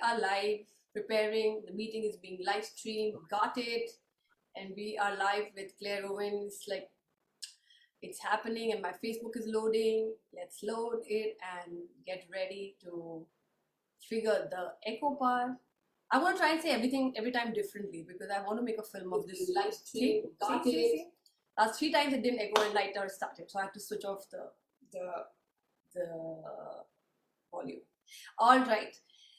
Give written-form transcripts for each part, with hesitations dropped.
are live, preparing. The meeting is being live streamed. Got it. And we are live with Claire Owen. It's like it's happening, and my Facebook is loading. Let's load it and get ready to figure the echo part. I want to try and say everything every time differently because I want to make a film of this live stream. Got it. Last 3 times it didn't echo and lighter started, so I had to switch off the volume. All right.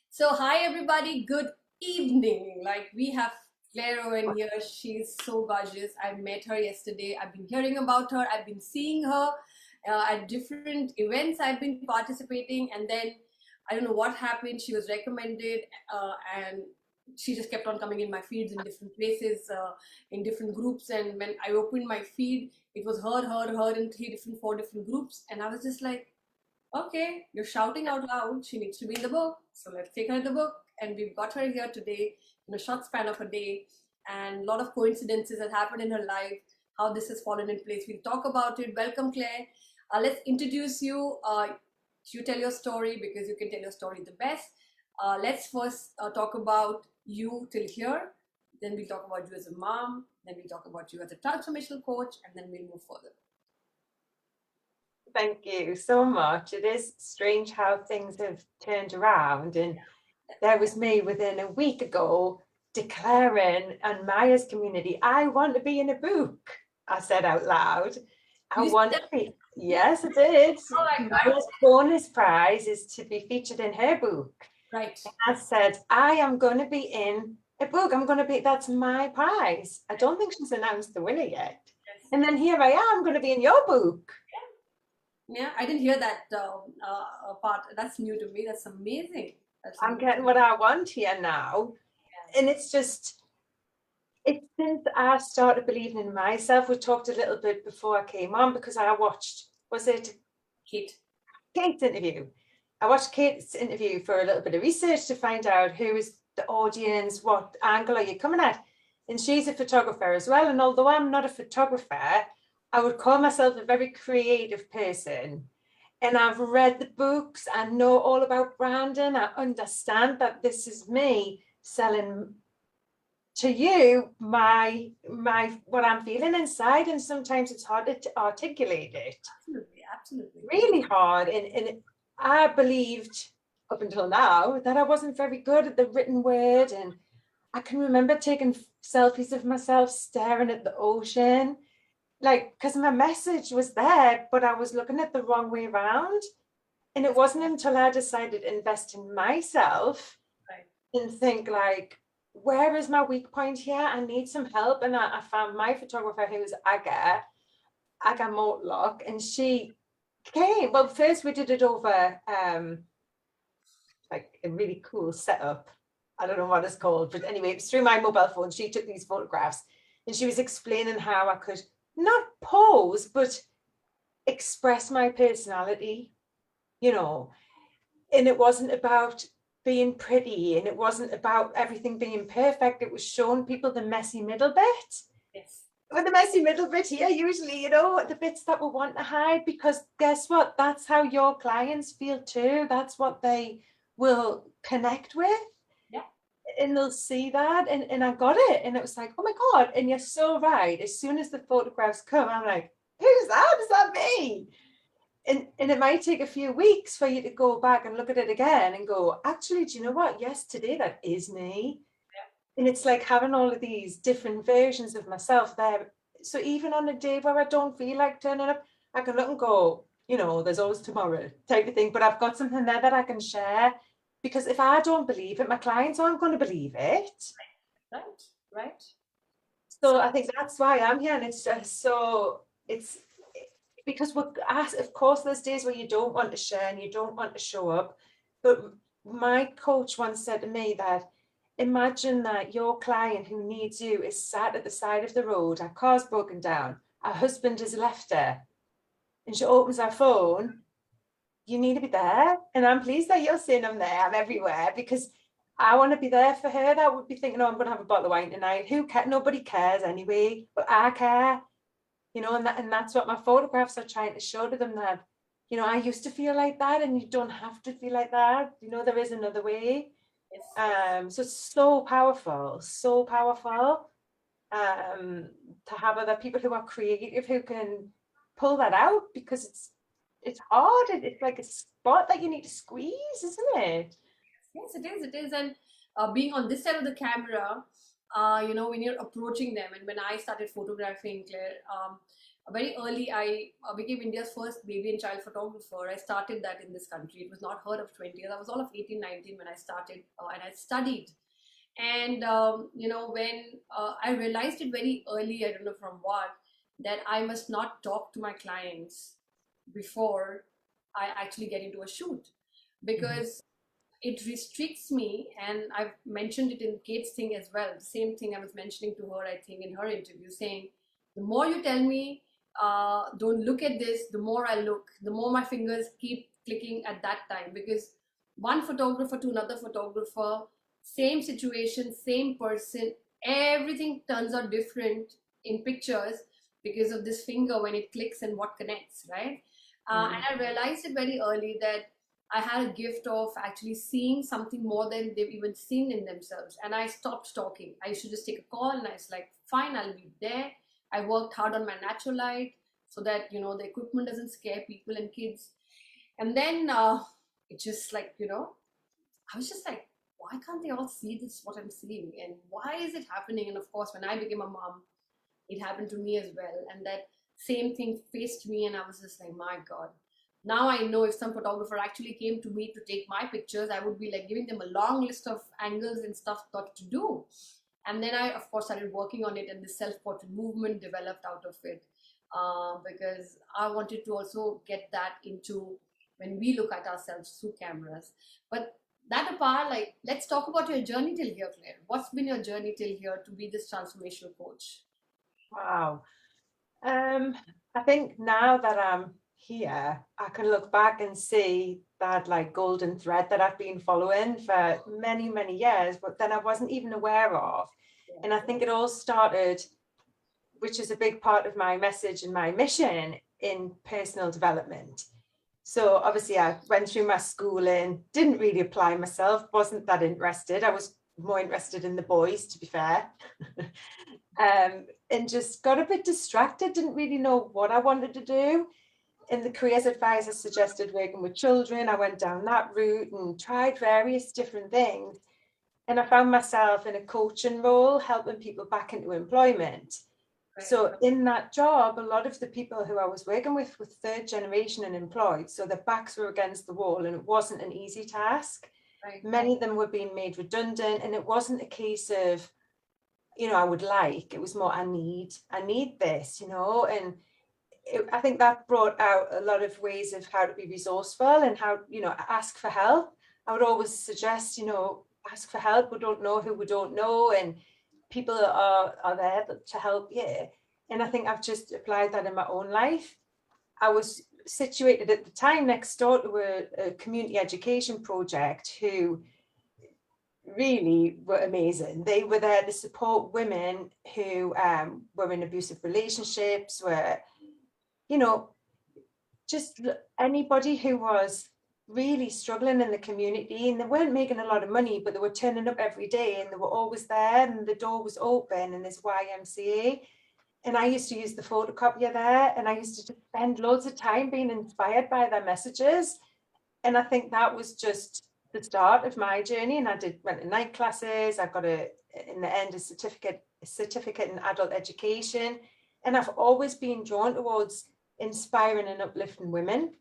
So hi everybody, good evening. Like we have Claire Owen here. She's so gorgeous. I met her yesterday. I've been hearing about her. I've been seeing her at different events I've been participating, and then I don't know what happened. She was recommended, and she just kept on coming in my feeds in different places, in different groups. And when I opened my feed, it was her in 4 different groups, and I was just like, okay, you're shouting out loud. She needs to be in the book. So let's take her in the book. And we've got her here today in a short span of a day. And a lot of coincidences that happened in her life, how this has fallen in place. We'll talk about it. Welcome, Claire. Let's introduce you. You tell your story because you can tell your story the best. Let's first talk about you till here. Then we'll talk about you as a mom. Then we'll talk about you as a transformational coach. And then we'll move further. Thank you so much. It is strange how things have turned around, and there was me within a week ago declaring on Maya's community, I want to be in a book. I said out loud, I want to be. Yes, I did. Oh my God. Maya's bonus prize is to be featured in her book. Right. And I said, I am going to be in a book. I'm going to be, that's my prize. I don't think she's announced the winner yet. Yes. And then here I am going to be in your book. Yeah, I didn't hear that part. That's new to me. That's amazing. I'm getting what I want here now. Yeah. And it's just, it's since I started believing in myself. We talked a little bit before I came on because I watched, was it Kate's interview? I watched Kate's interview for a little bit of research to find out who is the audience, what angle are you coming at? And she's a photographer as well. And although I'm not a photographer, I would call myself a very creative person. And I've read the books, I know all about branding, I understand that this is me selling to you my what I'm feeling inside, and sometimes it's hard to articulate it. Absolutely. Really hard. And I believed up until now that I wasn't very good at the written word, and I can remember taking selfies of myself staring at the ocean. Like, because my message was there, but I was looking at the wrong way around. And it wasn't until I decided to invest in myself and think like, where is my weak point here? I need some help. And I found my photographer, who was Aga Mortlock, and she came. Well, first we did it over like a really cool setup. I don't know what it's called, but anyway, it was through my mobile phone. She took these photographs and she was explaining how I could not pose, but express my personality, you know. And it wasn't about being pretty, and it wasn't about everything being perfect. It was showing people the messy middle bit. Yes. With the messy middle bit here, usually, you know, the bits that we want to hide, because guess what? That's how your clients feel too. That's what they will connect with. And they'll see that, and I got it, and it was like, oh my God. And you're so right. As soon as the photographs come, I'm like, who's that? Is that me? And it might take a few weeks for you to go back and look at it again and go, actually, do you know what? Yes, today that is me. Yeah. And it's like having all of these different versions of myself there. So even on a day where I don't feel like turning up, I can look and go, you know, there's always tomorrow type of thing. But I've got something there that I can share. Because if I don't believe it, my clients aren't going to believe it. Right. So I think that's why I'm here. And it's just so, it's because we're asked, of course, there's days where you don't want to share and you don't want to show up. But my coach once said to me that, imagine that your client who needs you is sat at the side of the road, her car's broken down, her husband has left her, and she opens her phone. You need to be there. And I'm pleased that you're saying I'm there, I'm everywhere, because I want to be there for her. That would be thinking, oh, I'm going to have a bottle of wine tonight. Who cares? Nobody cares anyway, but I care, you know, and that's what my photographs are trying to show to them, that, you know, I used to feel like that, and you don't have to feel like that. You know, there is another way. Yes. So it's so powerful, so powerful. To have other people who are creative who can pull that out, because it's hard. It's like a spot that you need to squeeze, isn't it? Yes, it is. It is. And being on this side of the camera, when you're approaching them, and when I started photographing, Claire, very early, I became India's first baby and child photographer. I started that in this country. It was not heard of 20 years. I was all of 18, 19 when I started, and I studied. And, when I realized it very early, I don't know from what, that I must not talk to my clients before I actually get into a shoot, Mhm. because it restricts me. And I've mentioned it in Kate's thing as well, the same thing I was mentioning to her, I think, in her interview, saying the more you tell me, don't look at this, the more I look, the more my fingers keep clicking at that time. Because one photographer to another photographer, same situation, same person, everything turns out different in pictures because of this finger when it clicks and what connects, right? Mm. And I realized it very early that I had a gift of actually seeing something more than they've even seen in themselves. And I stopped talking. I used to just take a call and I was like, fine, I'll be there. I worked hard on my natural light so that, the equipment doesn't scare people and kids. And then it just like, I was just like, why can't they all see this, what I'm seeing? And why is it happening? And of course, when I became a mom, it happened to me as well. And that same thing faced me. And I was just like, my God. Now I know if some photographer actually came to me to take my pictures, I would be like giving them a long list of angles and stuff what to do. And then I, of course, started working on it, and the self-portrait movement developed out of it, because I wanted to also get that into when we look at ourselves through cameras. But that apart, like, let's talk about your journey till here, Claire. What's been your journey till here to be this transformational coach? Wow. Um, I think now that I'm here, I can look back and see that like golden thread that I've been following for many, many years, but then I wasn't even aware of. And I Yes. think it all started, which is a big part of my message and my mission, in personal development. So obviously I went through my schooling, didn't really apply myself, wasn't that interested. I was more interested in the boys, to be fair. And just got a bit distracted, didn't really know what I wanted to do. And the careers advisor suggested working with children. I went down that route and tried various different things. And I found myself in a coaching role, helping people back into employment. Right, So in that job, a lot of the people who I was working with were third generation and employed. So their backs were against the wall and it wasn't an easy task. right, Many of them were being made redundant, and it wasn't a case of, I would like, it was more, I need this, and I think that brought out a lot of ways of how to be resourceful and how, ask for help. I would always suggest, ask for help. We don't know who we don't know, and people are there to help you. And I think I've just applied that in my own life. I was situated at the time next door to a community education project who really were amazing. They were there to support women who were in abusive relationships, were, you know, just anybody who was really struggling in the community, and they weren't making a lot of money, but they were turning up every day and they were always there, and the door was open in this YMCA. And I used to use the photocopier there, and I used to just spend loads of time being inspired by their messages. And I think that was just the start of my journey. And I went to night classes. I got in the end, a certificate in adult education. And I've always been drawn towards inspiring and uplifting women.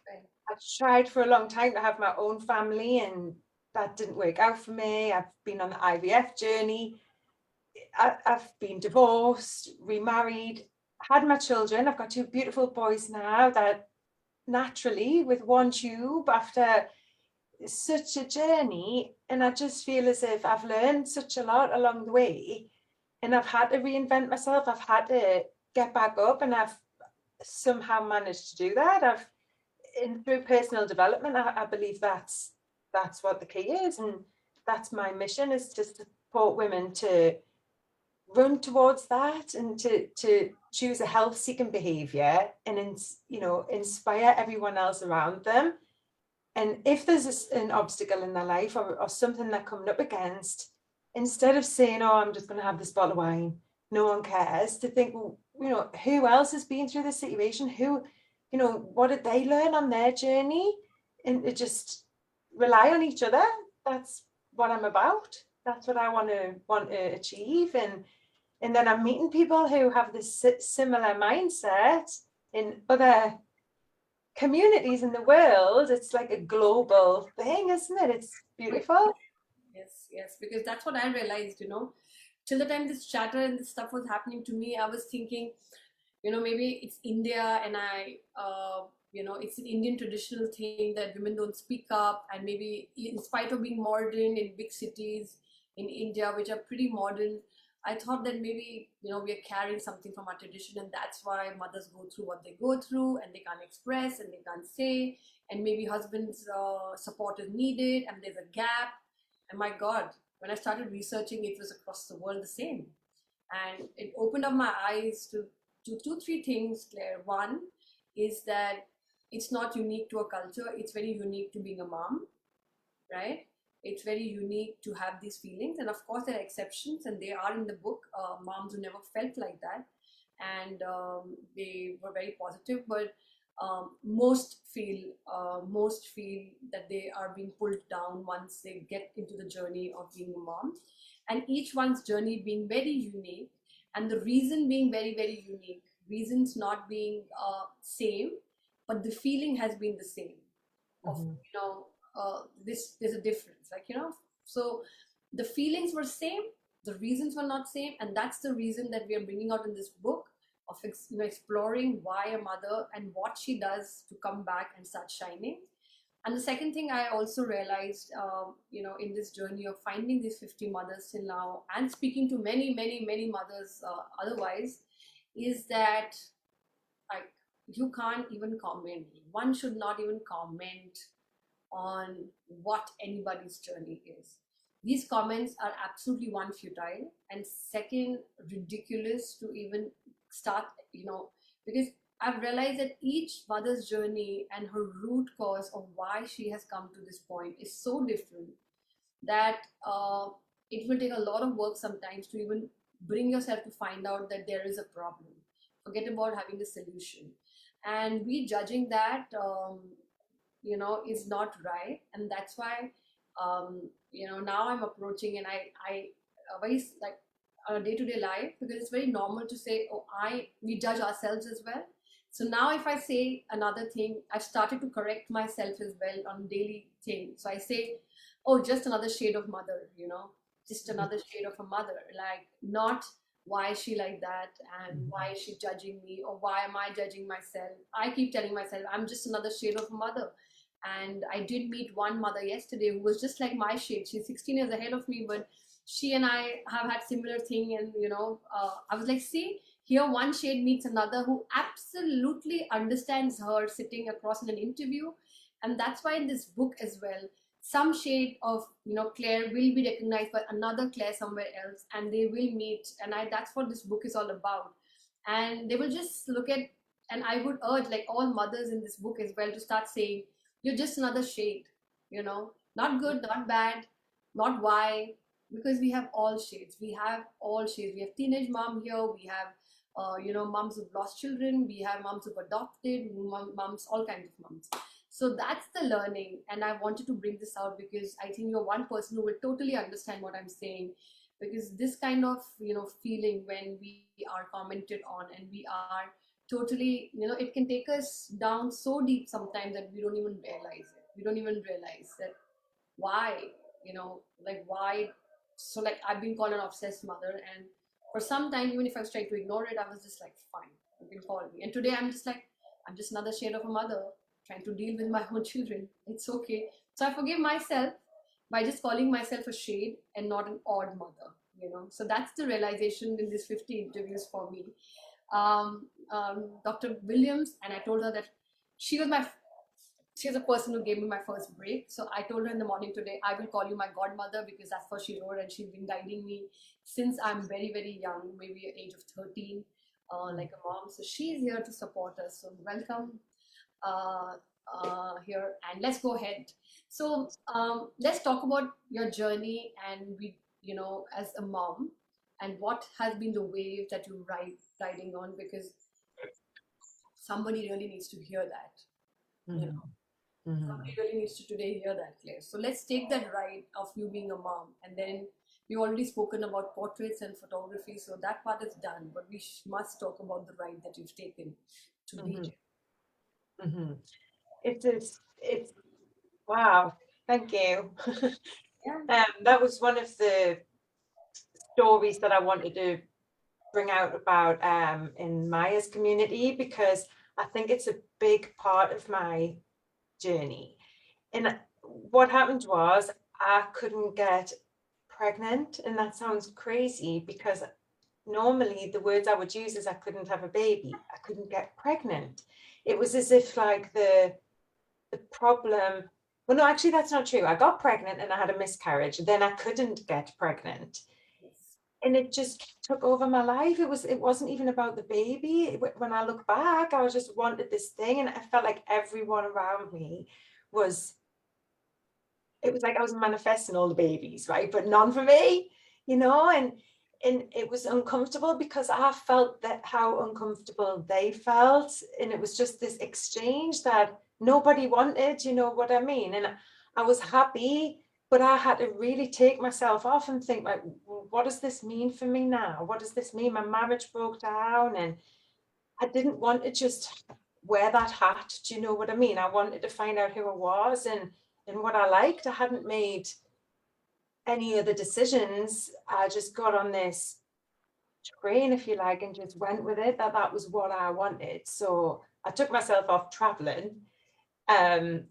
right. I've tried for a long time to have my own family, and that didn't work out for me. I've been on the IVF journey. I've been divorced, remarried, had my children. I've got two beautiful boys now that naturally, with one tube, after such a journey. And I just feel as if I've learned such a lot along the way, and I've had to reinvent myself. I've had to get back up, and I've somehow managed to do that. Through personal development, I believe that's what the key is, and that's my mission, is to support women to run towards that, and to choose a health-seeking behavior, and inspire everyone else around them. And if there's an obstacle in their life, or something they're coming up against, instead of saying, oh, I'm just going to have this bottle of wine, no one cares, to think, well, who else has been through this situation? Who, what did they learn on their journey? And to just rely on each other. That's what I'm about. That's what I want to achieve. And then I'm meeting people who have this similar mindset in other communities in the world. It's like a global thing, isn't it? It's beautiful. Yes, yes, because that's what I realized, till the time this chatter and this stuff was happening to me, I was thinking, maybe it's India, and it's an Indian traditional thing that women don't speak up, and maybe in spite of being modern in big cities in India, which are pretty modern, I thought that maybe, we are carrying something from our tradition, and that's why mothers go through what they go through, and they can't express, and they can't say, and maybe husbands' support is needed, and there's a gap. And my God, when I started researching, it was across the world the same. And it opened up my eyes to two, three things, Claire. One is that it's not unique to a culture, it's very unique to being a mom, right? It's very unique to have these feelings. And of course, there are exceptions, and they are in the book, moms who never felt like that. And they were very positive, but most feel that they are being pulled down once they get into the journey of being a mom, and each one's journey being very unique, and the reason being very, very unique, reasons not being same, but the feeling has been the same of, Mhm. this there's a difference, like, so the feelings were same, the reasons were not same, and that's the reason that we are bringing out in this book of exploring why a mother and what she does to come back and start shining. And the second thing I also realized, in this journey of finding these 50 mothers till now, and speaking to many, many, many mothers otherwise, is that, like, you can't even comment. One should not even comment on what anybody's journey is. These comments are absolutely one, futile, and second, ridiculous to even start, because I've realized that each mother's journey and her root cause of why she has come to this point is so different that it will take a lot of work sometimes to even bring yourself to find out that there is a problem. Forget about having a solution. And we judging that, is not right. And that's why, now I'm approaching, and I very, like, on a day-to-day life, because it's very normal to say, oh, we judge ourselves as well. So now if I say another thing, I've started to correct myself as well on daily thing. So I say, oh, just another shade of mother, just another shade of a mother, like, not why is she like that, and why is she judging me, or why am I judging myself. I keep telling myself I'm just another shade of a mother. And I did meet one mother yesterday who was just like my shade. She's 16 years ahead of me, but she and I have had similar thing. And I was like, see, here one shade meets another who absolutely understands her sitting across in an interview. And that's why in this book as well, some shade of Claire will be recognized by another Claire somewhere else, and they will meet. And that's what this book is all about. And they will just look at, and I would urge, like, all mothers in this book as well, to start saying, you're just another shade, not good, not bad, not why, because we have all shades. We have all shades. We have teenage mom here. We have, moms who've lost children. We have moms who've adopted, moms, all kinds of moms. So that's the learning. And I wanted to bring this out because I think you're one person who will totally understand what I'm saying. Because this kind of, feeling when we are commented on and we are totally, it can take us down so deep sometimes that we don't even realize it. We don't even realize that why, like, why. So, like, I've been called an obsessed mother, and for some time, even if I was trying to ignore it, I was just like, fine, you can call me. And today I'm just like, I'm just another shade of a mother trying to deal with my own children. It's okay. So I forgive myself by just calling myself a shade and not an odd mother, so that's the realization in these 50 interviews for me. Dr. Williams, and I told her that she was the person who gave me my first break. So I told her in the morning today, I will call you my godmother, because that's what she wrote, and she's been guiding me since I'm very, very young, maybe at age of 13, like a mom. So she's here to support us. So welcome. here, and let's go ahead. So let's talk about your journey, and we, as a mom, and what has been the wave that you riding on, because somebody really needs to hear that. You know, somebody really needs to today hear that, Claire. So let's take that ride of you being a mom, and then we already spoken about portraits and photography, so that part is done. But we must talk about the ride that you've taken to be Mhm. here. Mhm. It's wow. Thank you. Yeah. That was one of the stories that I wanted to bring out about in Maya's community, because I think it's a big part of my journey. And what happened was I couldn't get pregnant, and that sounds crazy because normally the words I would use is I couldn't have a baby. I couldn't get pregnant. It was as if like the problem, well, no, actually that's not true. I got pregnant and I had a miscarriage. Then I couldn't get pregnant. Yes. And it just took over my life. It wasn't even about the baby. When I look back, I just wanted this thing, and I felt like everyone around me was, it was like I was manifesting all the babies, right? But none for me, and it was uncomfortable because I felt that how uncomfortable they felt. And it was just this exchange that nobody wanted, you know what I mean? And I was happy, but I had to really take myself off and think, like, what does this mean for me now? What does this mean? My marriage broke down, and I didn't want to just wear that hat. Do you know what I mean? I wanted to find out who I was and what I liked. I hadn't made any other decisions. I just got on this train, if you like, and just went with it, that was what I wanted. So I took myself off traveling, and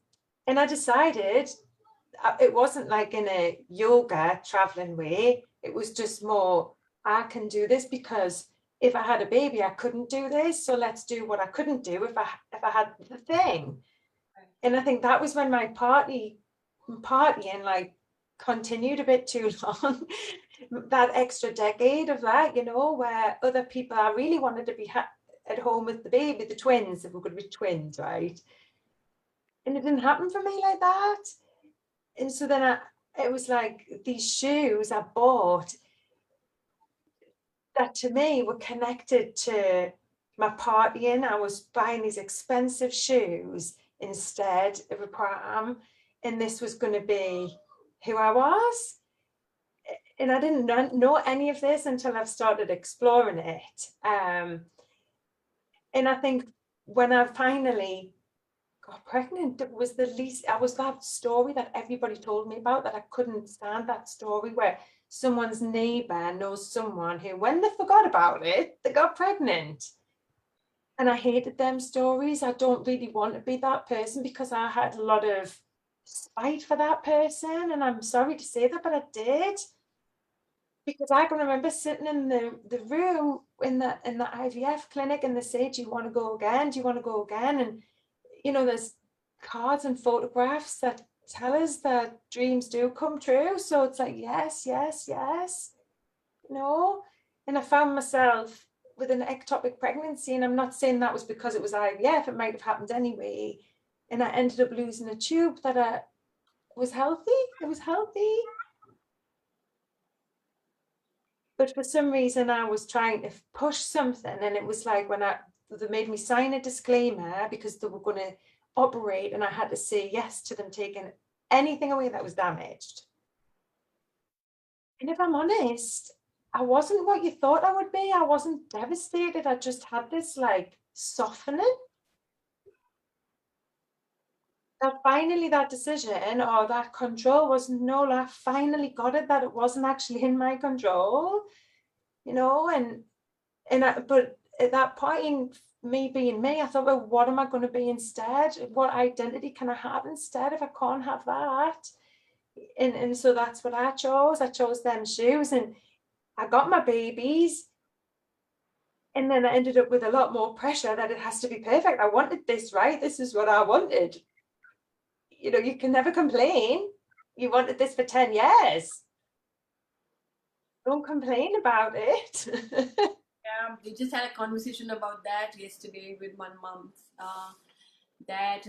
I decided it wasn't like in a yoga traveling way. It was just more, I can do this because if I had a baby, I couldn't do this. So let's do what I couldn't do if I had the thing. And I think that was when my partying like continued a bit too long. That extra decade of that, where other people, I really wanted to be at home with the baby, the twins, if we could be twins, right? And it didn't happen for me like that. And so then it was like these shoes I bought that to me were connected to my partying. I was buying these expensive shoes instead of a pram, and this was going to be who I was. And I didn't know any of this until I've started exploring it. And I think when I finally got pregnant, it was I was that story that everybody told me about, that I couldn't stand that story where someone's neighbor knows someone who, when they forgot about it, they got pregnant. And I hated them stories. I don't really want to be that person because I had a lot of spite for that person. And I'm sorry to say that, but I did. Because I can remember sitting in the room in the IVF clinic, and they say, do you want to go again? Do you want to go again? And there's cards and photographs that tell us that dreams do come true. So it's like, yes, yes, yes, And I found myself with an ectopic pregnancy, and I'm not saying that was because it was IVF, it might have happened anyway. And I ended up losing a tube that I was healthy. It was healthy. But for some reason, I was trying to push something, and it was like they made me sign a disclaimer because they were going to operate, and I had to say yes to them taking anything away that was damaged. And if I'm honest, I wasn't what you thought I would be. I wasn't devastated. I just had this like softening. That finally that decision or that control was no, I finally got it, that it wasn't actually in my control, but at that point, me being me, I thought, well, what am I going to be instead? What identity can I have instead if I can't have that? And so that's what I chose. I chose them shoes, and I got my babies. And then I ended up with a lot more pressure that it has to be perfect. I wanted this, right? This is what I wanted. You can never complain. You wanted this for 10 years. Don't complain about it. Yeah, we just had a conversation about that yesterday with my mom. That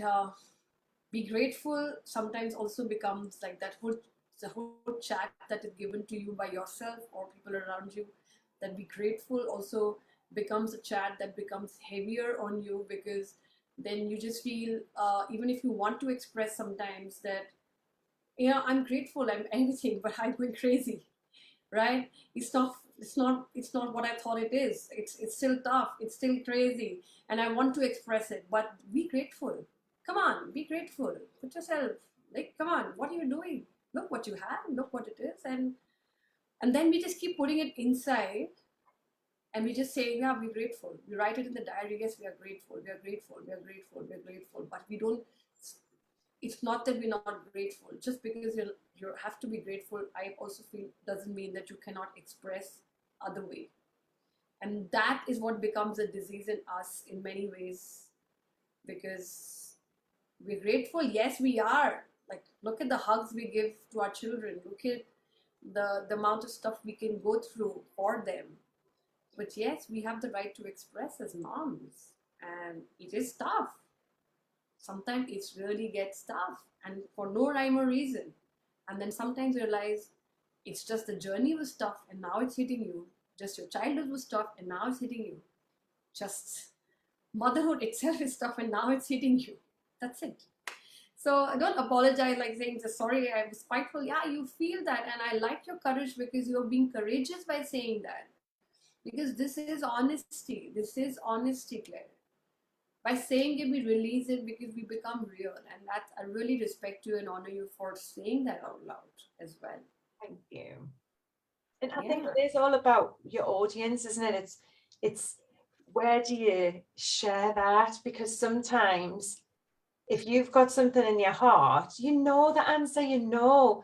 Be grateful sometimes also becomes like that whole, the whole chat that is given to you by yourself or people around you. That be grateful also becomes a chat that becomes heavier on you, because then you just feel, even if you want to express sometimes that, I'm grateful, I'm anything, but I'm going crazy, right? It's not what I thought it is. It's still tough, it's still crazy, and I want to express it. But be grateful. Come on, be grateful. Put yourself, like, come on, what are you doing? Look what you have, look what it is. And then we just keep putting it inside, and we just say, yeah, we're grateful. We write it in the diary, yes, we are grateful, we are grateful, we are grateful, we are grateful. But we don't, it's not that we're not grateful. Just because you have to be grateful, I also feel, doesn't mean that you cannot express other way. And that is what becomes a disease in us in many ways, because we're grateful, yes we are. Like, look at the hugs we give to our children, look at the amount of stuff we can go through for them. But yes, we have the right to express as moms, and it is tough. Sometimes it really gets tough, and for no rhyme or reason. And then sometimes you realize it's just the journey was tough and now it's hitting you. Just your childhood was tough and now it's hitting you. Just motherhood itself is tough and now it's hitting you. That's it. So I don't apologize like saying just sorry, I was spiteful. Yeah, you feel that, and I like your courage because you're being courageous by saying that. Because this is honesty. This is honesty, Claire. By saying it, we release it because we become real. And that, I really respect you and honor you for saying that out loud as well. Thank you. And I Yeah. think it is all about your audience, isn't it? It's where do you share that? Because sometimes if you've got something in your heart, you know the answer, you know.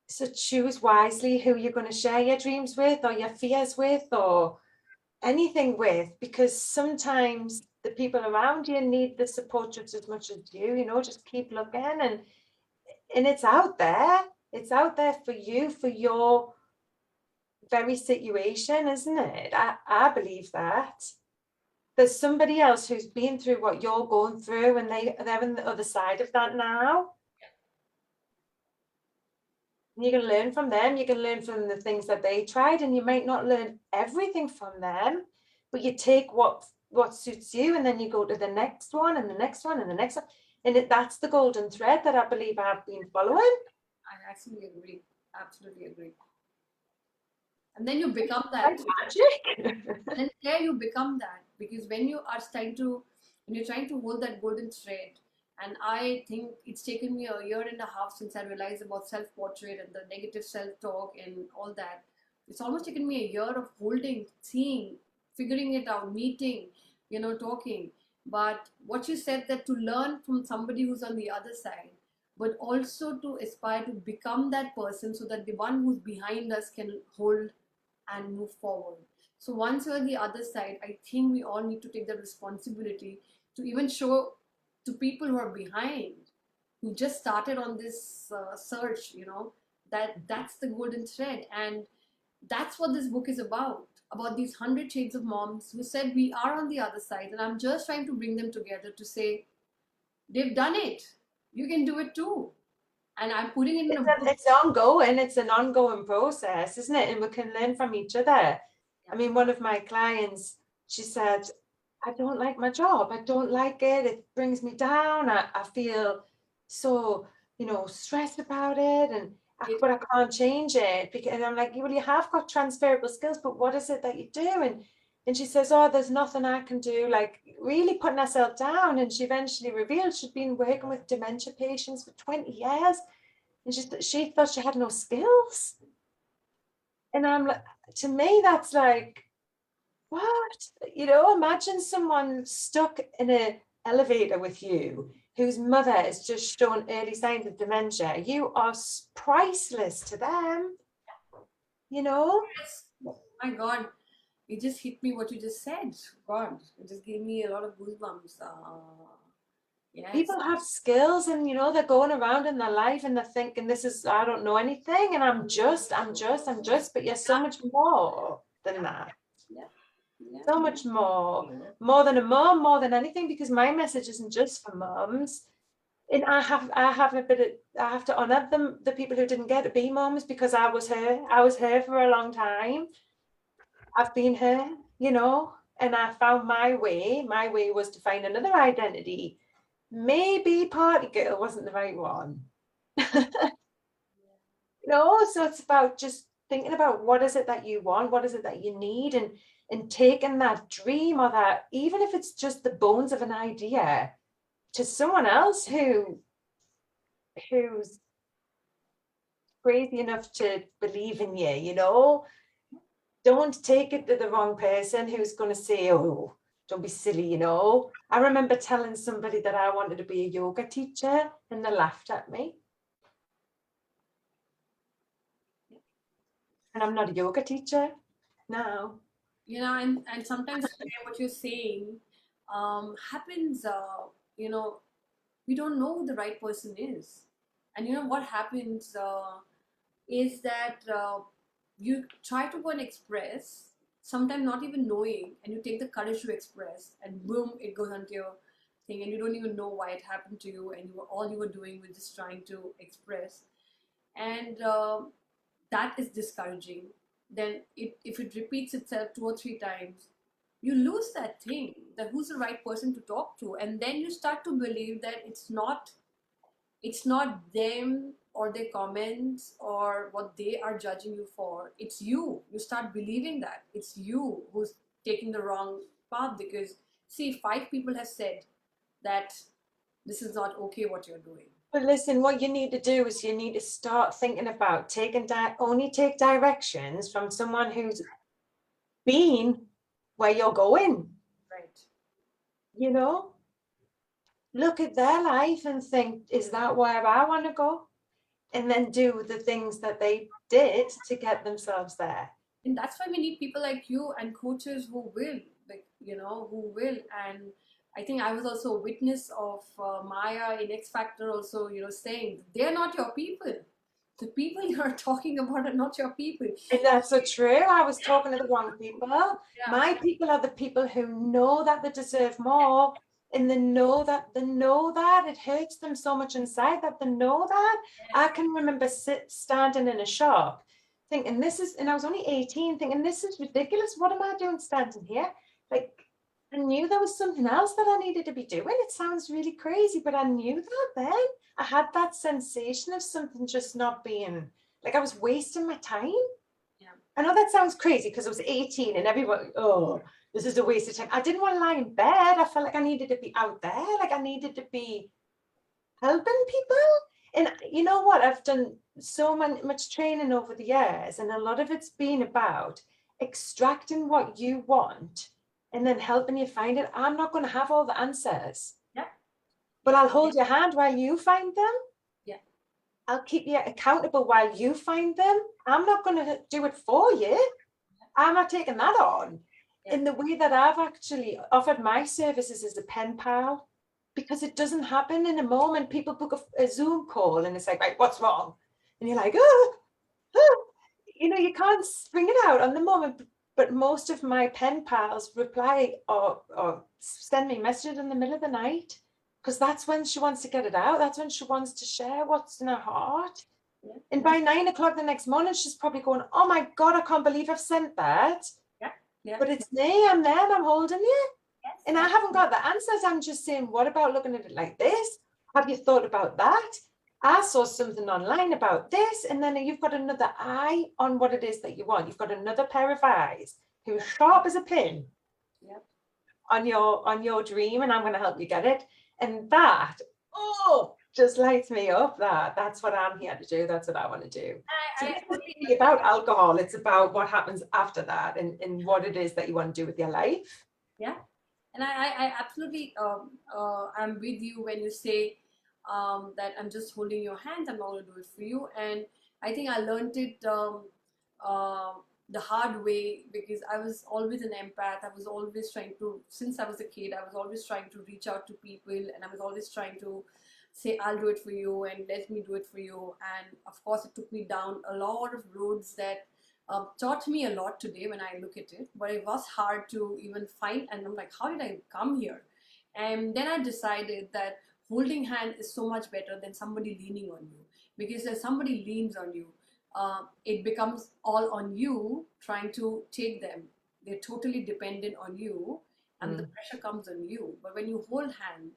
So choose wisely who you're going to share your dreams with or your fears with or anything with, because sometimes the people around you need the support just as much as you know, just keep looking, and it's out there. It's out there for you, for your very situation, isn't it? I believe that. There's somebody else who's been through what you're going through, and they're on the other side of that now. You can learn from them. You can learn from the things that they tried, and you might not learn everything from them, but you take what suits you, and then you go to the next one and the next one and the next one, and that's the golden thread that I believe I've been following. I absolutely agree. Absolutely agree. And then you become that. Like magic. And then there you become that, because when you are when you're trying to hold that golden thread, and I think it's taken me a year and a half since I realized about self-portrait and the negative self-talk and all that. It's almost taken me a year of holding, seeing, figuring it out, meeting, talking. But what you said, that to learn from somebody who's on the other side, but also to aspire to become that person so that the one who's behind us can hold and move forward. So once you're on the other side, I think we all need to take the responsibility to even show to people who are behind, who just started on this search, that's the golden thread. And that's what this book is about these 100 shades of moms who said we are on the other side. And I'm just trying to bring them together to say, they've done it. You can do it too. And I'm putting it in a book. It's ongoing. It's an ongoing process, isn't it? And we can learn from each other. I mean, one of my clients, she said, I don't like my job. I don't like it. It brings me down. I feel so, stressed about it. But I can't change it. And I'm like, well, you have got transferable skills, but what is it that you do? And she says, oh, there's nothing I can do, like really putting herself down. And she eventually revealed she'd been working with dementia patients for 20 years. And she thought she had no skills. And I'm like, to me, that's like, what? Imagine someone stuck in an elevator with you whose mother is just showing early signs of dementia. You are priceless to them, Yes. My God, it just hit me what you just said. God, it just gave me a lot of goosebumps. Yes. People have skills, and they're going around in their life and they're thinking, I don't know anything, and I'm just, but you're so much more than that. Yeah. So much more than a mom, more than anything, because my message isn't just for moms. And I have to honor them, the people who didn't get to be moms, because I was her for a long time. I've been her, you know, and I found my way. My way was to find another identity. Maybe party girl wasn't the right one. So it's about just thinking about what is it that you want, what is it that you need, and taking that dream, or that, even if it's just the bones of an idea, to someone else who's crazy enough to believe in you. Don't take it to the wrong person who's going to say, oh, don't be silly. I remember telling somebody that I wanted to be a yoga teacher, and they laughed at me. And I'm not a yoga teacher. No. And sometimes what you're saying happens, we don't know who the right person is. And what happens is that you try to go and express, sometimes not even knowing, and you take the courage to express, and boom, it goes onto your thing, and you don't even know why it happened to you, and all you were doing was just trying to express. And that is discouraging. Then if it repeats itself 2 or 3 times, you lose that thing, that who's the right person to talk to, and then you start to believe that it's not them or their comments or what they are judging you for. It's you. You start believing that it's you who's taking the wrong path, because see, 5 people have said that this is not okay what you're doing. But listen, what you need to do is you need to start thinking about only take directions from someone who's been where you're going. Right. Look at their life and think, is that where I want to go? And then do the things that they did to get themselves there. And that's why we need people like you and coaches who will, who will. And I think I was also a witness of Maya in X Factor also, saying they're not your people. The people you're talking about are not your people. And that's so true. I was talking to the wrong people. Yeah. My people are the people who know that they deserve more, and they know that it hurts them so much inside, that they know that. I can remember standing in a shop thinking and I was only 18, thinking this is ridiculous. What am I doing standing here? Like, I knew there was something else that I needed to be doing. It sounds really crazy, but I knew that then. I had that sensation of something just not being, like I was wasting my time. Yeah. I know that sounds crazy because I was 18 and everybody, oh, this is a waste of time. I didn't want to lie in bed. I felt like I needed to be out there. Like I needed to be helping people. And you know what? I've done so much training over the years, and a lot of it's been about extracting what you want and then helping you find it. I'm not going to have all the answers. Yeah. But I'll hold your hand while you find them. Yeah. I'll keep you accountable while you find them. I'm not going to do it for you. I'm not taking that on. Yeah. In the way that I've actually offered my services as a pen pal, because it doesn't happen in a moment. People book a Zoom call and it's like, right, what's wrong? And you're like, you can't spring it out on the moment. But most of my pen pals reply or send me messages in the middle of the night, because that's when she wants to get it out. That's when she wants to share what's in her heart. Yeah. And by 9 o'clock the next morning, she's probably going, oh my God, I can't believe I've sent that. Yeah. Yeah. But it's me, I'm there, and I'm holding you. Yes. And I haven't got the answers. I'm just saying, what about looking at it like this? Have you thought about that? I saw something online about this, and then you've got another eye on what it is that you want. You've got another pair of eyes who's sharp as a pin. Yep. on your dream, and I'm going to help you get it. And that, just lights me up. That's what I'm here to do. That's what I want to do. So it's not really about alcohol. It's about what happens after that, and what it is that you want to do with your life. Yeah. And I absolutely I'm with you when you say that I'm just holding your hand, I'm not going to do it for you. And I think I learned it the hard way, because I was always an empath. I was always trying to, since I was a kid, I was always trying to reach out to people, and I was always trying to say, I'll do it for you and let me do it for you. And of course, it took me down a lot of roads that taught me a lot today when I look at it, but it was hard to even find. And I'm like, how did I come here? And then I decided that holding hand is so much better than somebody leaning on you, because if somebody leans on you, it becomes all on you trying to take them. They're totally dependent on you, and the pressure comes on you. But when you hold hand,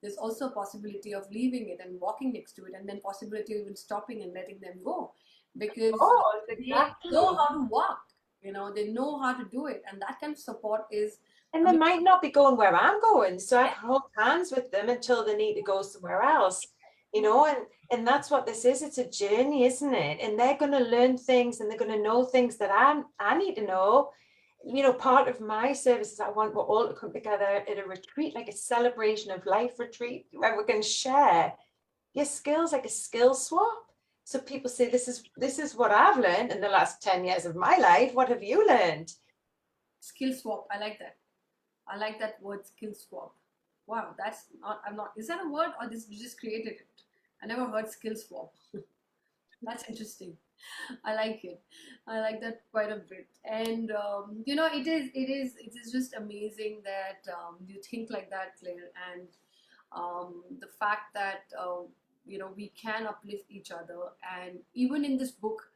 there's also a possibility of leaving it and walking next to it, and then possibility of even stopping and letting them go, because Oh, they exactly. know how to walk. They know how to do it, and that kind of support is. And I they mean, might not be going where I'm going, so I can hold hands with them until they need to go somewhere else, and that's what this is. It's a journey, isn't it? And they're going to learn things, and they're going to know things that I need to know. Part of my service is I want we're all to come together at a retreat, like a celebration of life retreat, where we can share your skills, like a skill swap. So people say, this is what I've learned in the last 10 years of my life. What have you learned? skill swap. I like that. I like that word, skill swap. Wow, that's not. I'm not. Is that a word, or this you just created it? I never heard skill swap. That's interesting. I like it. I like that quite a bit. And it is just amazing that you think like that, Claire, and the fact that we can uplift each other. And even in this book,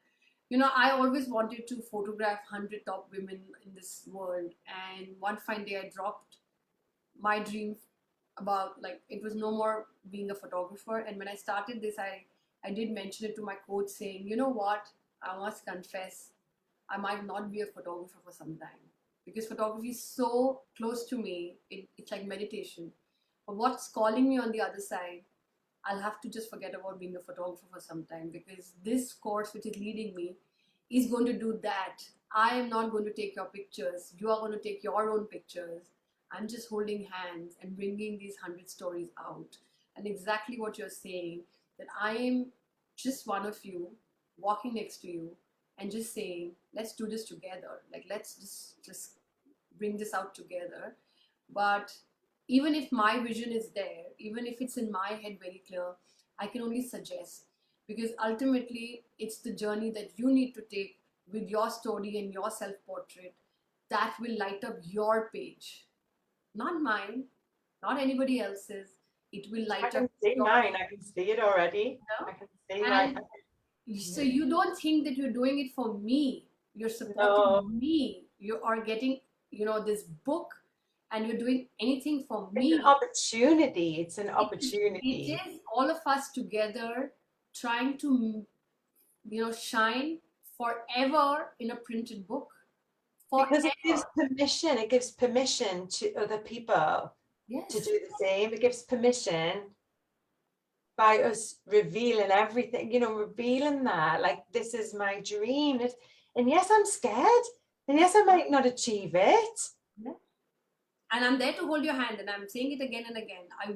I always wanted to photograph 100 top women in this world, and one fine day I dropped my dream about, like, it was no more being a photographer. And when I started this, I did mention it to my coach, saying, you know what, I must confess, I might not be a photographer for some time, because photography is so close to me. It's like meditation. But what's calling me on the other side, I'll have to just forget about being a photographer for some time, because this course which is leading me is going to do that. I am not going to take your pictures. You are going to take your own pictures. I'm just holding hands and bringing these 100 stories out. And exactly what you're saying, that I am just one of you walking next to you and just saying, let's do this together. Like, let's just bring this out together. But even if my vision is there, even if it's in my head very clear, I can only suggest, because ultimately it's the journey that you need to take with your story and your self portrait that will light up your page, not mine, not anybody else's. It will I light can up see your mine. I can see it already. page. I can see my. And so you don't think that you're doing it for me. You're supporting No, me. You are getting, this book, and you're doing anything for it's an me. opportunity. It's an It opportunity. is all of us together trying to, shine forever in a printed book. Because it Forever. gives permission. It gives permission to other people to Yes. do the same. It gives permission by us revealing everything, revealing that, like, this is my dream. And yes, I'm scared. And yes, I might not achieve it. Yeah. And I'm there to hold your hand, and I'm saying it again and again. I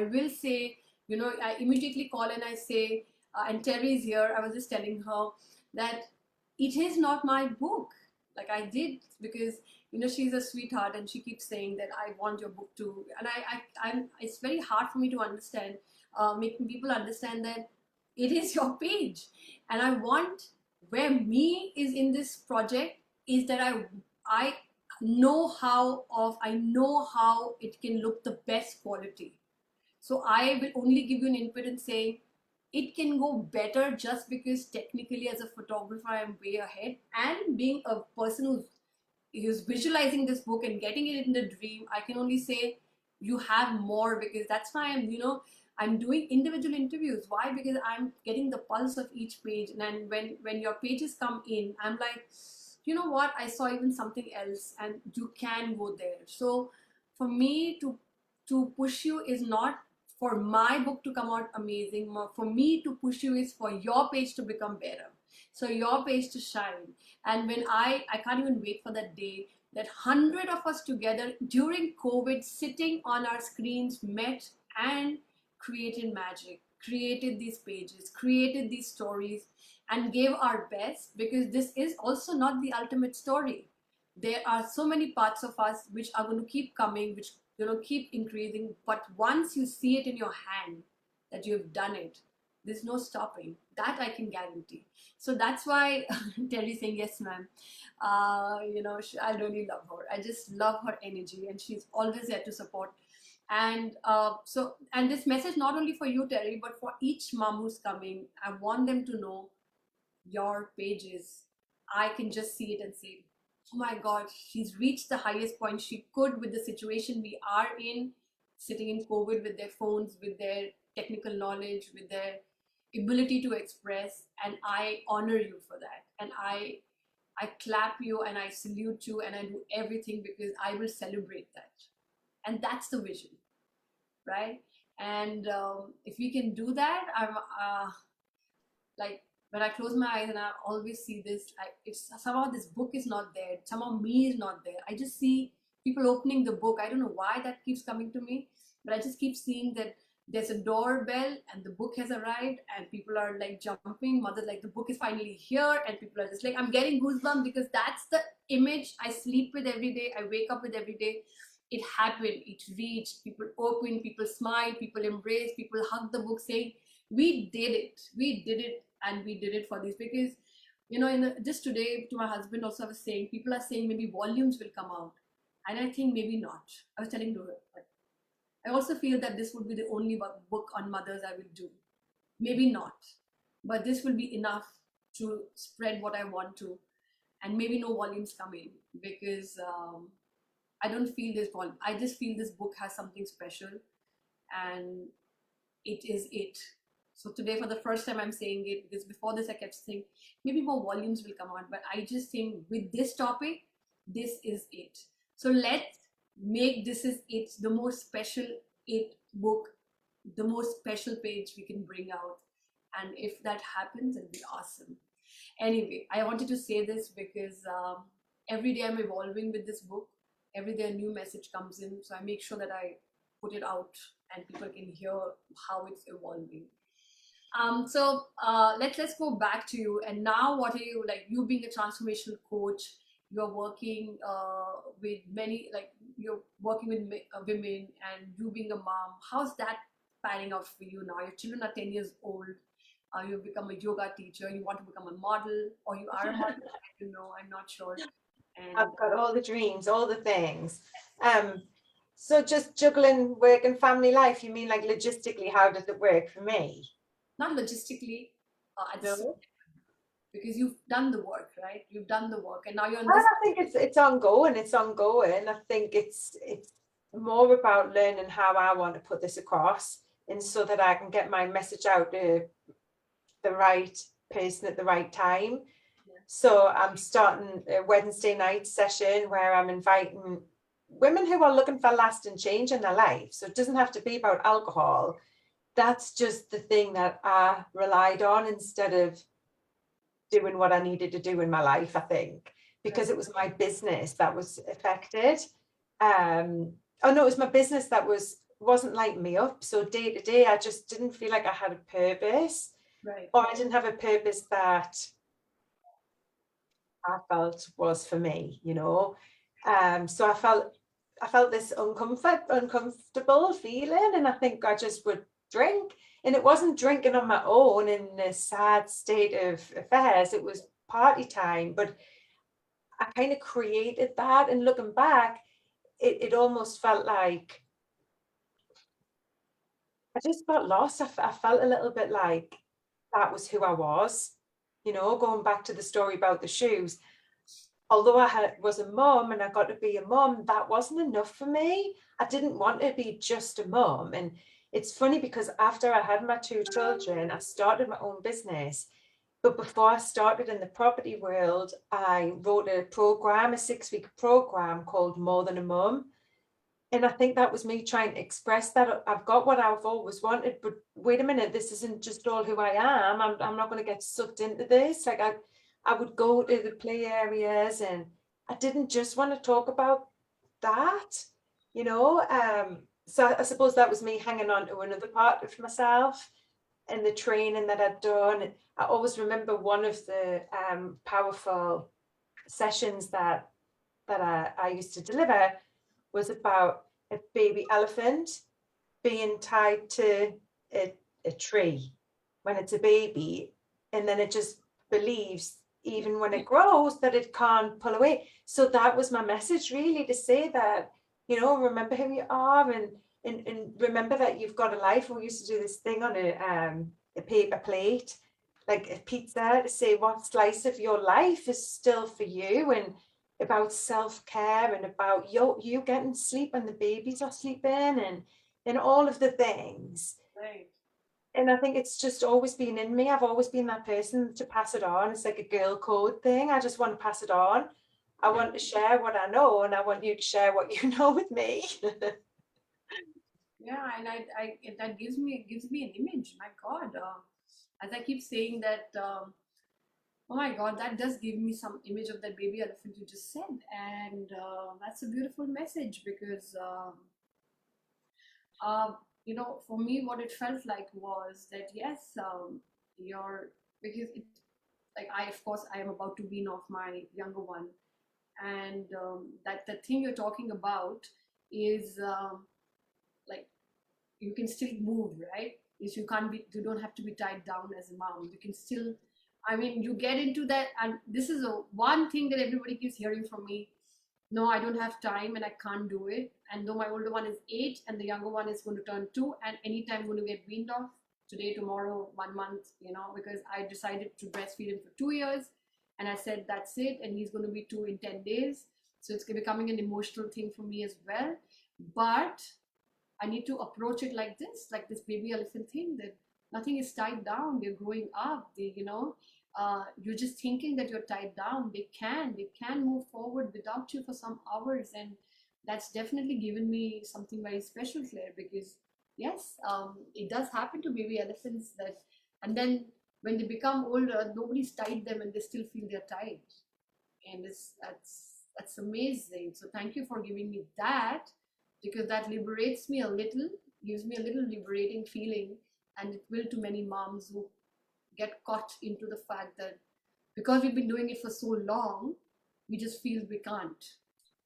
will say, I immediately call and I say, and Terry's here, I was just telling her that it is not my book. Like, I did, because she's a sweetheart, and she keeps saying that I want your book to, and I'm it's very hard for me to understand, making people understand that it is your page. And I want, where me is in this project, is that I I know how it can look the best quality. So I will only give you an input in saying it can go better, just because technically as a photographer I'm way ahead, and being a person who's visualizing this book and getting it in the dream, I can only say you have more, because that's why I'm doing individual interviews. Why? Because I'm getting the pulse of each page, and then when your pages come in, I'm like, you know what, I saw even something else, and you can go there. So for me to push you is not for my book to come out amazing. For me to push you is for your page to become better, so your page to shine. And when I can't even wait for that day that 100 of us together during COVID, sitting on our screens, met and created magic, created these pages, created these stories, and gave our best, because this is also not the ultimate story. There are so many parts of us which are going to keep coming, which keep increasing. But once you see it in your hand that you've done it, there's no stopping. That I can guarantee. So that's why Terry's saying yes, ma'am. I really love her. I just love her energy, and she's always there to support And and this message not only for you, Terry, but for each mom who's coming, I want them to know your pages. I can just see it and say, oh my God, she's reached the highest point she could with the situation we are in, sitting in COVID with their phones, with their technical knowledge, with their ability to express. And I honor you for that. And I clap you and I salute you and I do everything because I will celebrate that. And that's the vision, right? And if we can do that, I'm like, when I close my eyes and I always see this, like, if somehow this book is not there, somehow me is not there, I just see people opening the book. I don't know why that keeps coming to me, but I just keep seeing that there's a doorbell and the book has arrived and people are like jumping, mother, like the book is finally here, and people are just like, I'm getting goosebumps because that's the image I sleep with every day, I wake up with every day. It happened, it reached, people open, people smile, people embrace, people hug the book saying, we did it, we did it, and we did it for this. Because just today to my husband also, I was saying, people are saying maybe volumes will come out, and I think maybe not. I was telling to her, but I also feel that this would be the only book on mothers I will do. Maybe not, but this will be enough to spread what I want to, and maybe no volumes come in, because I don't feel this volume. I just feel this book has something special, and it is it. So today, for the first time, I'm saying it, because before this, I kept saying maybe more volumes will come out, but I just think with this topic, this is it. So let's make this is it the most special it book, the most special page we can bring out. And if that happens, it'll be awesome. Anyway, I wanted to say this because every day I'm evolving with this book. Every day a new message comes in, so I make sure that I put it out and people can hear how it's evolving. Let's go back to you. And now, what are you like? You being a transformational coach, you're working with many, like you're working with women, and you being a mom. How's that panning out for you now? Your children are 10 years old. You've become a yoga teacher. You want to become a model, or you are a model. I don't know. I'm not sure. And I've got all the dreams, all the things. So just juggling work and family life, you mean like logistically, how does it work for me? not logistically, No. because you've done the work, right? You've done the work, and now you're on I this. think it's ongoing. It's ongoing. I think it's more about learning how I want to put this across, and so that I can get my message out to the right person at the right time. So I'm starting a Wednesday night session where I'm inviting women who are looking for lasting change in their life. So it doesn't have to be about alcohol. That's just the thing that I relied on instead of doing what I needed to do in my life, I think, because it was my business that was affected. Oh no, it was my business that wasn't lighting me up. So day to day, I just didn't feel like I had a purpose, Right. or I didn't have a purpose that I felt was for me, So I felt this uncomfortable feeling, and I think I just would drink. And it wasn't drinking on my own in a sad state of affairs, it was party time. But I kind of created that, and looking back, it almost felt like I just got lost. I felt a little bit like that was who I was, going back to the story about the shoes. Although was a mum and I got to be a mum, that wasn't enough for me. I didn't want to be just a mum. And it's funny because after I had my two children, I started my own business. But before I started in the property world, I wrote a program, a 6-week program called More Than a Mum. And I think that was me trying to express that I've got what I've always wanted, but wait a minute, this isn't just all who I am. I'm not going to get sucked into this. Like I would go to the play areas, and I didn't just want to talk about that, So I suppose that was me hanging on to another part of myself and the training that I'd done. I always remember one of the powerful sessions that I used to deliver was about a baby elephant being tied to a tree when it's a baby, and then it just believes even when it grows that it can't pull away. So that was my message, really, to say that, remember who you are, and and remember that you've got a life. We used to do this thing on a paper plate, like a pizza, to say what slice of your life is still for you, and about self-care, and about you getting sleep when the babies are sleeping, and all of the things. Right. And I think it's just always been in me. I've always been that person to pass it on. It's like a girl code thing. I just want to pass it on. I want to share what I know, and I want you to share what you know with me. Yeah, and that gives me an image. My God, as I keep saying that, oh my God, that does give me some image of that baby elephant you just said, and that's a beautiful message because, you know, for me, what it felt like was that yes, you're because it like I of course I am about to wean off my younger one, and that the thing you're talking about is like you can still move, right? Is you don't have to be tied down as a mom. You can still, I mean, you get into that, and this is a one thing that everybody keeps hearing from me. No, I don't have time and I can't do it. And though my older one is 8 and the younger one is going to turn 2, and anytime going to get weaned off, today, tomorrow, 1 month, you know, because I decided to breastfeed him for 2 years, and I said that's it, and he's going to be 2 in 10 days. So it's becoming an emotional thing for me as well. But I need to approach it like this baby elephant thing, that nothing is tied down. They're growing up. You're just thinking that you're tied down. They can move forward without you for some hours, and that's definitely given me something very special, Claire. Because yes, it does happen to baby elephants that, and then when they become older, nobody's tied them, and they still feel they're tied, and that's amazing. So thank you for giving me that, because that liberates me a little, gives me a little liberating feeling, and it will to many moms who get caught into the fact that because we've been doing it for so long, we just feel we can't,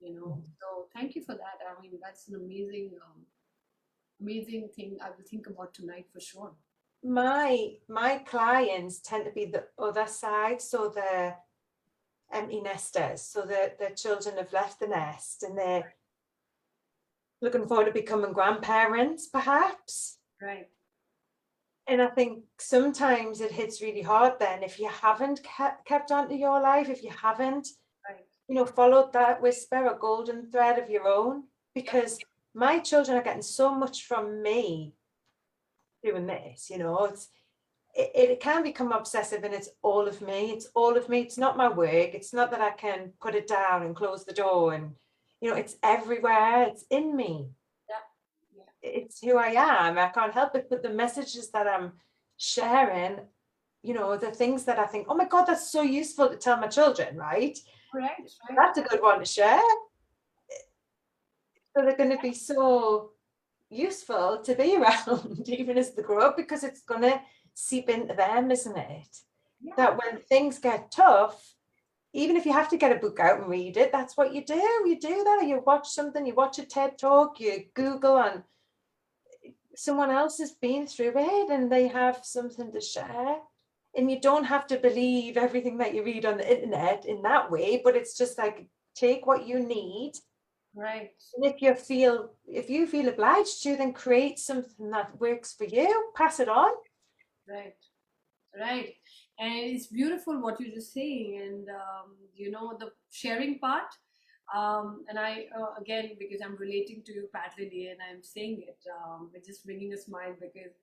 you know. So thank you for that. I mean, that's an amazing thing I will think about tonight for sure. My clients tend to be the other side, so the empty nesters, so the children have left the nest and they're looking forward to becoming grandparents, perhaps. Right. And I think sometimes it hits really hard then if you haven't kept onto your life, if you haven't, Right. followed that whisper, a golden thread of your own, because my children are getting so much from me doing this, it can become obsessive, and it's all of me. It's all of me. It's not my work. It's not that I can put it down and close the door, and it's everywhere. It's in me. Yeah. It's who I am. I can't help it. But the messages that I'm sharing, the things that I think, oh my God, that's so useful to tell my children, right? Right. That's a good one to share. So they're going to be so useful to be around, even as they grow up, because it's going to seep into them, isn't it? Yeah. That when things get tough, even if you have to get a book out and read it, that's what you do. You do that, or you watch something, you watch a TED talk, you Google, and someone else has been through it and they have something to share. And you don't have to believe everything that you read on the internet in that way, but it's just like, take what you need. Right. And if you feel obliged to, then create something that works for you, pass it on. Right. Right. And it's beautiful what you're just saying, and the sharing part. And I again, because I'm relating to you, Pat Lily, and I'm saying it, it's just bringing a smile, because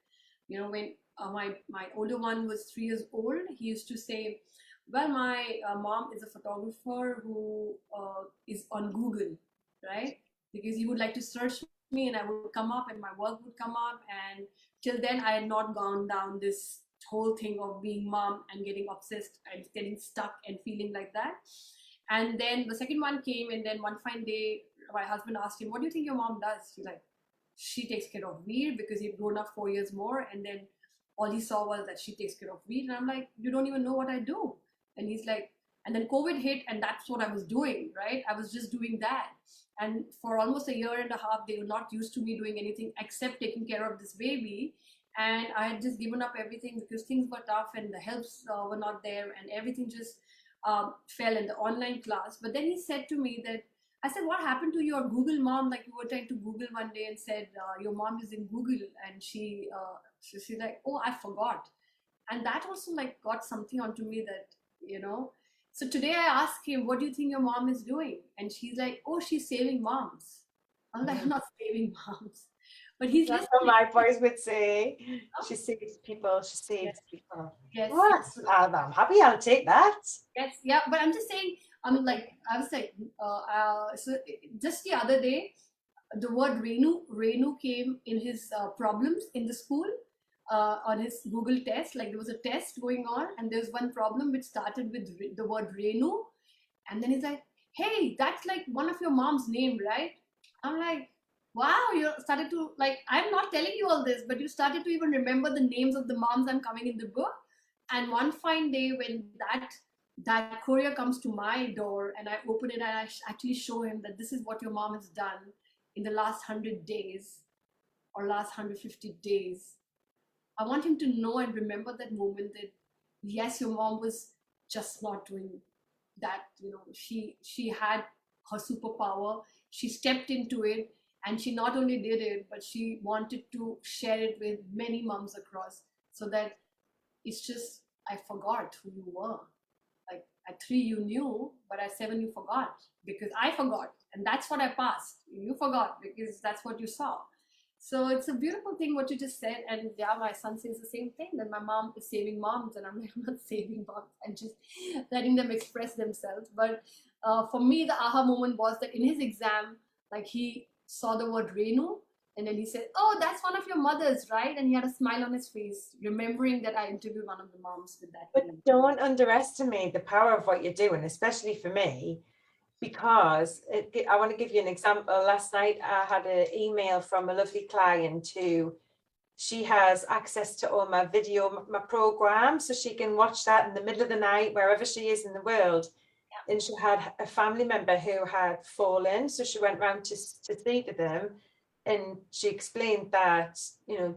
when my older one was 3 years old, he used to say, well, my mom is a photographer who is on Google, right? Because he would like to search me and I would come up and my work would come up, and till then I had not gone down this whole thing of being mom and getting obsessed and getting stuck and feeling like that. And then the second one came, and then one fine day my husband asked him, what do you think your mom does? He's like, she takes care of Veer, because he'd grown up 4 years more, and then all he saw was that she takes care of Veer. And I'm like, you don't even know what I do. And he's like, and then COVID hit, and that's what I was doing, right? I was just doing that. And for almost a year and a half, they were not used to me doing anything except taking care of this baby. And I had just given up everything because things were tough and the helps were not there, and everything just fell in the online class. But then he said to me that I said, what happened to your Google mom? Like you were trying to Google one day and said your mom is in Google, and she's like, oh, I forgot. And that also like got something onto me that, you know. So today I asked him, what do you think your mom is doing? And she's like, oh, she's saving moms. I'm like, I'm not saving moms. But he's That's what listening. my boys would say. Oh, She saves people. She yes, saves people. yes, What? I'm happy. I'll take that. yes, yeah. But I'm just saying, I'm like, I was like, so just the other day, the word Renu came in his problems in the school on his Google test. Like there was a test going on, and there was one problem which started with the word Renu, and then he's like, "Hey, that's like one of your mom's name, right?" I'm like, "Wow, you started to like." I'm not telling you all this, but you started to even remember the names of the moms I'm coming in the book. And one fine day, when that courier comes to my door, and I open it, and I actually show him that this is what your mom has done in the last 100 days or last 150 days. I want him to know and remember that moment that yes, your mom was just not doing that. You know, she had her superpower. She stepped into it, and she not only did it, but she wanted to share it with many moms across. So that it's just I forgot who you were. Like at 3 you knew, but at 7 you forgot because I forgot, and that's what I passed. You forgot because that's what you saw. So it's a beautiful thing what you just said, and yeah, my son says the same thing, that my mom is saving moms, and I'm like, I'm not saving moms, I'm just letting them express themselves. But for me, the aha moment was that in his exam, like he saw the word Renu, and then he said, oh, that's one of your mothers, right? And he had a smile on his face, remembering that I interviewed one of the moms with that But name. don't underestimate the power of what you're doing, especially for me, because I want to give you an example. Last night, I had an email from a lovely client who she has access to all my video, my program, so she can watch that in the middle of the night, wherever she is in the world. Yeah. And she had a family member who had fallen, so she went round to see to them, and she explained that, you know,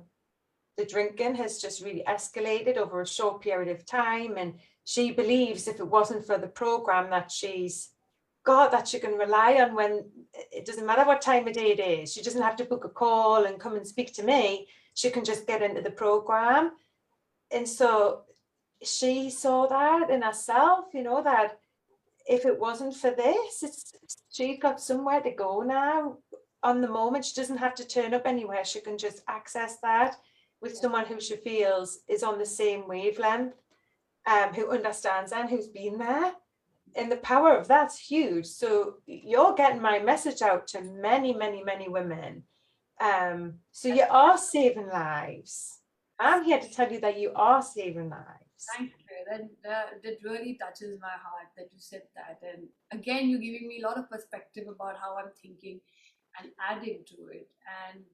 the drinking has just really escalated over a short period of time, and she believes if it wasn't for the program that she's got, that she can rely on, when it doesn't matter what time of day it is, she doesn't have to book a call and come and speak to me, she can just get into the program. And so she saw that in herself, you know, that if it wasn't for this, she's got somewhere to go now on the moment. She doesn't have to turn up anywhere, she can just access that with someone who she feels is on the same wavelength, who understands and who's been there. And the power of that's huge. So you're getting my message out to many, many, many women. So you are saving lives. I'm here to tell you that you are saving lives. Thank you. That really touches my heart that you said that. And again, you're giving me a lot of perspective about how I'm thinking and adding to it. And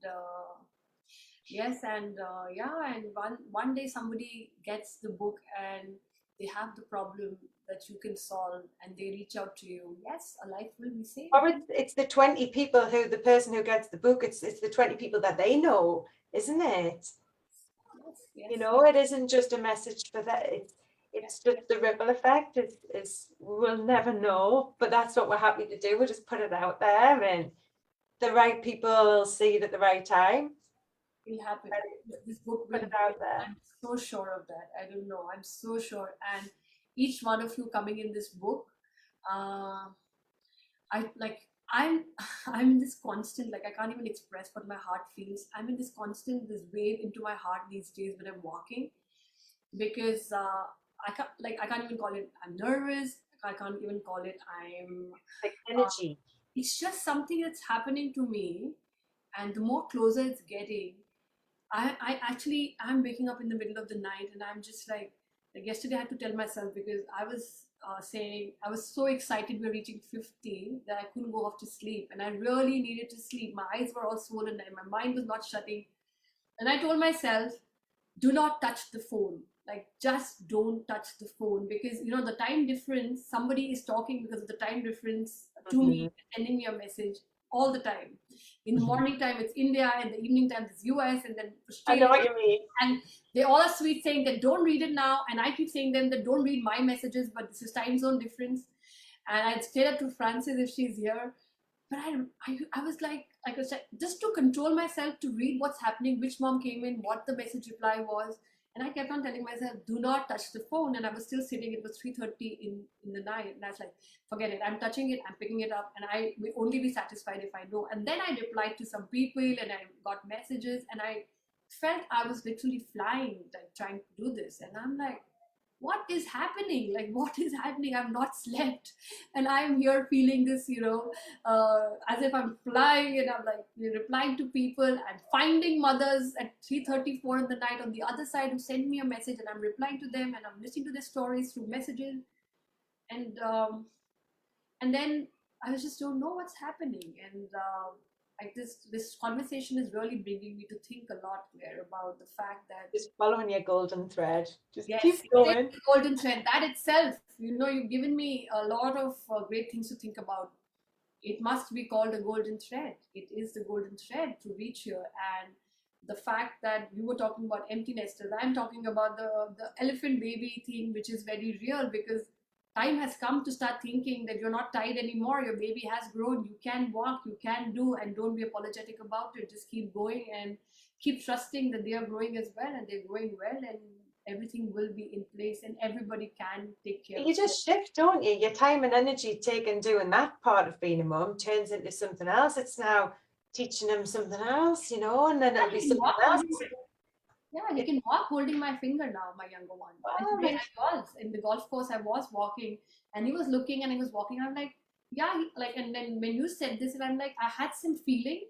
yes, and yeah, and one day somebody gets the book and they have the problem that you can solve, and they reach out to you. Yes, a life will be saved. Or it's the 20 people who, the person who gets the book, it's the 20 people that they know, isn't it? Yes, yes, You know, it isn't just a message for that. It's just the ripple effect. Is we'll never know, but that's what we're happy to do. We'll just put it out there, and the right people will see it at the right time. will happen. This book Put will. it out there. I'm so sure of that. I don't know. I'm so sure. And each one of you coming in this book, I like. I'm I'm in this constant, like I can't even express what my heart feels. I'm in this constant, this wave into my heart these days when I'm walking, because I can't even call it I'm nervous. I can't even call it I'm. Like Uh, energy. it's just something that's happening to me, and the more closer it's getting, I actually I'm waking up in the middle of the night, and I'm just like yesterday I had to tell myself, because I was saying I was so excited we're reaching 50 that I couldn't go off to sleep, and I really needed to sleep. My eyes were all swollen and my mind was not shutting, and I told myself, do not touch the phone. Like just don't touch the phone, because you know the time difference, somebody is talking because of the time difference to me, sending me a message all the time. In the morning time it's India, and the evening time it's US, and then I know Australia, what you mean. and they all are sweet saying that don't read it now, and I keep saying them that don't read my messages, but this is time zone difference. And I'd say that to Frances if she's here, but I was like I said, just to control myself to read what's happening, which mom came in, what the message reply was. And I kept on telling myself, do not touch the phone. And I was still sitting, it was 3:30 in the night. And I was like, forget it. I'm touching it, I'm picking it up, and I will only be satisfied if I know. And then I replied to some people and I got messages, and I felt I was literally flying, like trying to do this. And I'm like, what is happening? Like, what is happening? I've not slept, and I'm here feeling this, as if I'm flying, and I'm like replying to people and finding mothers at 3:34 in the night on the other side who send me a message, and I'm replying to them, and I'm listening to their stories through messages, and then I just don't know what's happening, and like this conversation is really bringing me to think a lot, Claire, about the fact that Just following your golden thread. Just yes, keep it going. is the golden thread. That itself, you've given me a lot of great things to think about. It must be called a golden thread. It is the golden thread to reach here. And the fact that you were talking about empty nesters, I'm talking about the elephant baby thing, which is very real, because time has come to start thinking that you're not tied anymore. Your baby has grown. You can walk, you can do, and don't be apologetic about it. Just keep going and keep trusting that they are growing as well, and they're growing well, and everything will be in place, and everybody can take care of You it. just shift, don't you? Your time and energy taken doing that part of being a mum turns into something else. It's now teaching them something else, and then it'll be He can something walk else. holding, yeah, he can walk holding my finger now, my younger one. And Oh, today I was in the golf course, I was walking, and he was looking and he was walking. I'm like, yeah, like, and then when you said this, and I'm like, I had some feeling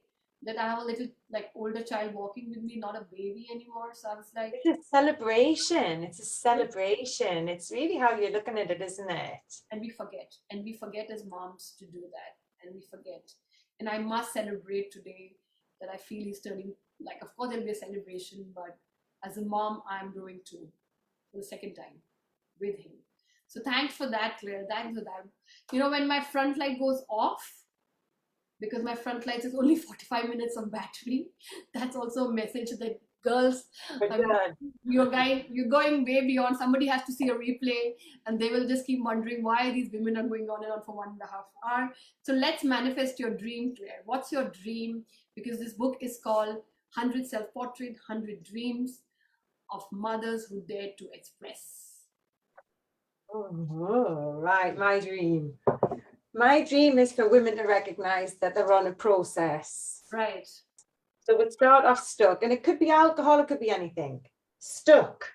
that I have a little like older child walking with me, not a baby anymore. So I was like, it's a celebration. It's a celebration. It's really how you're looking at it, isn't it? and we forget as moms to do that, and we forget. And I must celebrate today that I feel he's turning, like, of course there'll be a celebration, but as a mom, I'm growing too for the second time with him. So thanks for that, Claire. Thanks for that. When my front light goes off, because my front light is only 45 minutes of battery, that's also a message that girls, But I mean, you're going way beyond. Somebody has to see a replay, and they will just keep wondering why these women are going on and on for 1.5 hours. So let's manifest your dream, Claire. What's your dream? Because this book is called 100 Self-Portrait, 100 Dreams of Mothers Who Dared to Express. oh, right, my dream. My dream is for women to recognize that they're on a process. Right. So we'd start off stuck, and it could be alcohol, it could be anything. Stuck.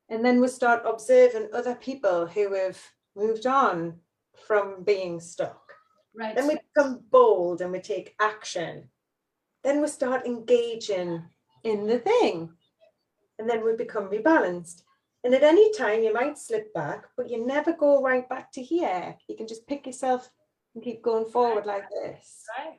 And then we start observing other people who have moved on from being stuck. Right. Then we become bold and we take action. Then we start engaging in the thing. And then we become rebalanced. And at any time you might slip back, but you never go right back to here. You can just pick yourself and keep going forward like this. Right.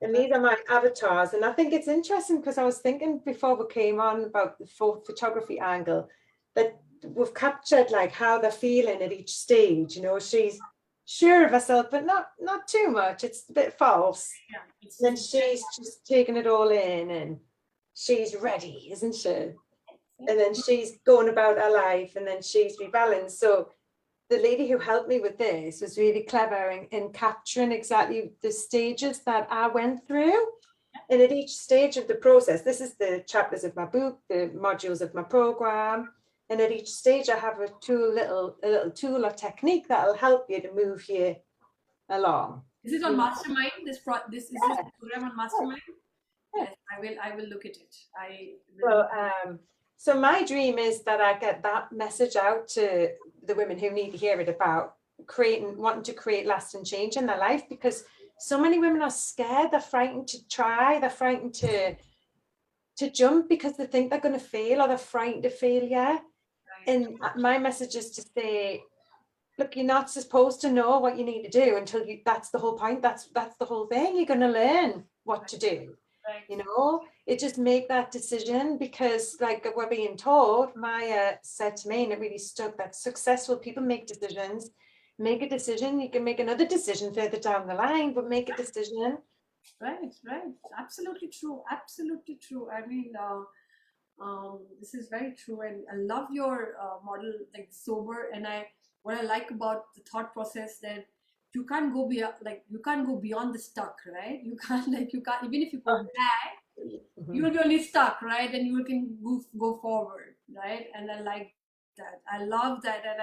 And these are my avatars. And I think it's interesting because I was thinking before we came on about the photography angle that we've captured like how they're feeling at each stage. She's sure of herself, but not too much. It's a bit false. Yeah. Then she's just taking it all in and she's ready, isn't she? And then she's going about her life and then she's rebalanced. So the lady who helped me with this was really clever in capturing exactly the stages that I went through. And at each stage of the process, this is the chapters of my book, the modules of my program. And at each stage, I have a little tool or technique that'll help you to move you along. Is it on Mastermind? This program on Mastermind? Yes, I will look at it. So my dream is that I get that message out to the women who need to hear it about wanting to create lasting change in their life, because so many women are scared, they're frightened to try, they're frightened to jump because they think they're going to fail or they're frightened of failure. And my message is to say, look, you're not supposed to know what you need to do until that's the whole point. That's the whole thing. You're going to learn what to do. It just make that decision, because like we're being told, Maya said to me, and it really stuck, that successful people make decisions. Make a decision, you can make another decision further down the line, but make a decision. Right. Absolutely true. I mean, this is very true, and I love your model, like sober. And what I like about the thought process, that you can't go beyond, like you can't go beyond the stuck, right? You can't even if you go back, you will be only stuck, right? And you can go forward, right? And I like that. I love that, and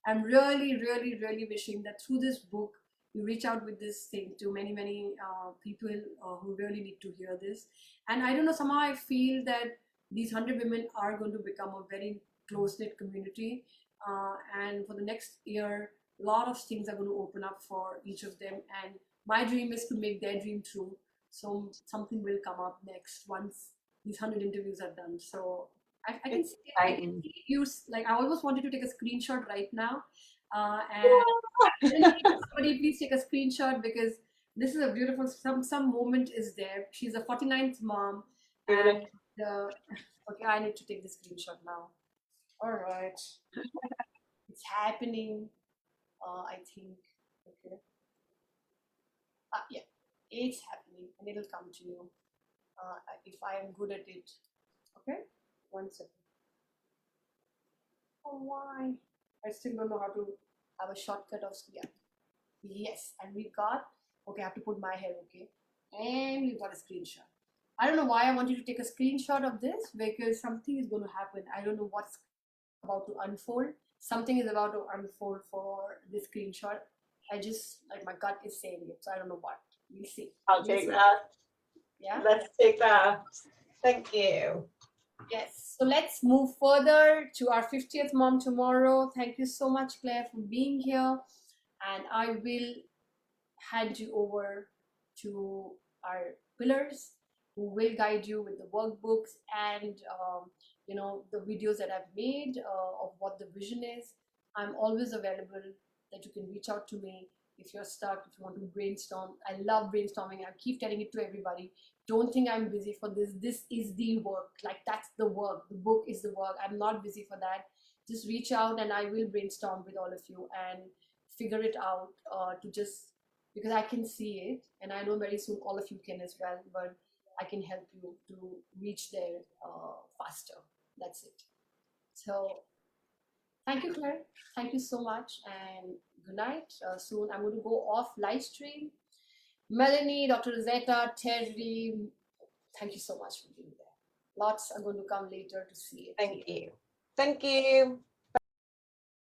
I'm really, really, really wishing that through this book you reach out with this thing to many, many people who really need to hear this. And I don't know, somehow I feel that these 100 women are going to become a very close knit community, and for the next year, a lot of things are going to open up for each of them. And my dream is to make their dream true. So something will come up next once these 100 interviews are done. So I can see it. I can see you. Like I almost wanted to take a screenshot right now, and somebody please take a screenshot because this is a beautiful. Some moment is there. She's a 49th mom, and okay, I need to take the screenshot now. All right, it's happening. I think. Okay. Yeah, it's happening, and it'll come to you if I am good at it. Okay, 1 second. Oh, why? I still don't know how to have a shortcut of yeah. Yes, and we got okay. I have to put my hair okay, and we got a screenshot. I don't know why I want you to take a screenshot of this because something is going to happen. I don't know what's about to unfold. Something is about to unfold for this screenshot. I just like my gut is saying it, so I don't know what. We'll see. I'll take that. Yeah. Let's take that. Thank you. Yes. So let's move further to our 50th mom tomorrow. Thank you so much, Claire, for being here. And I will hand you over to our pillars who will guide you with the workbooks and the videos that I've made of what the vision is. I'm always available that you can reach out to me if you're stuck, if you want to brainstorm. I love brainstorming. I keep telling it to everybody. Don't think I'm busy for this. This is the work. Like that's the work. The book is the work. I'm not busy for that. Just reach out and I will brainstorm with all of you and figure it out to just because I can see it and I know very soon all of you can as well, but I can help you to reach there faster. That's it. So thank you, Claire. Thank you so much and good night. Soon I'm going to go off live stream. Melanie, Dr. Rosetta, Terry, thank you so much for being there. Lots are going to come later to see it. Thank you. Thank you.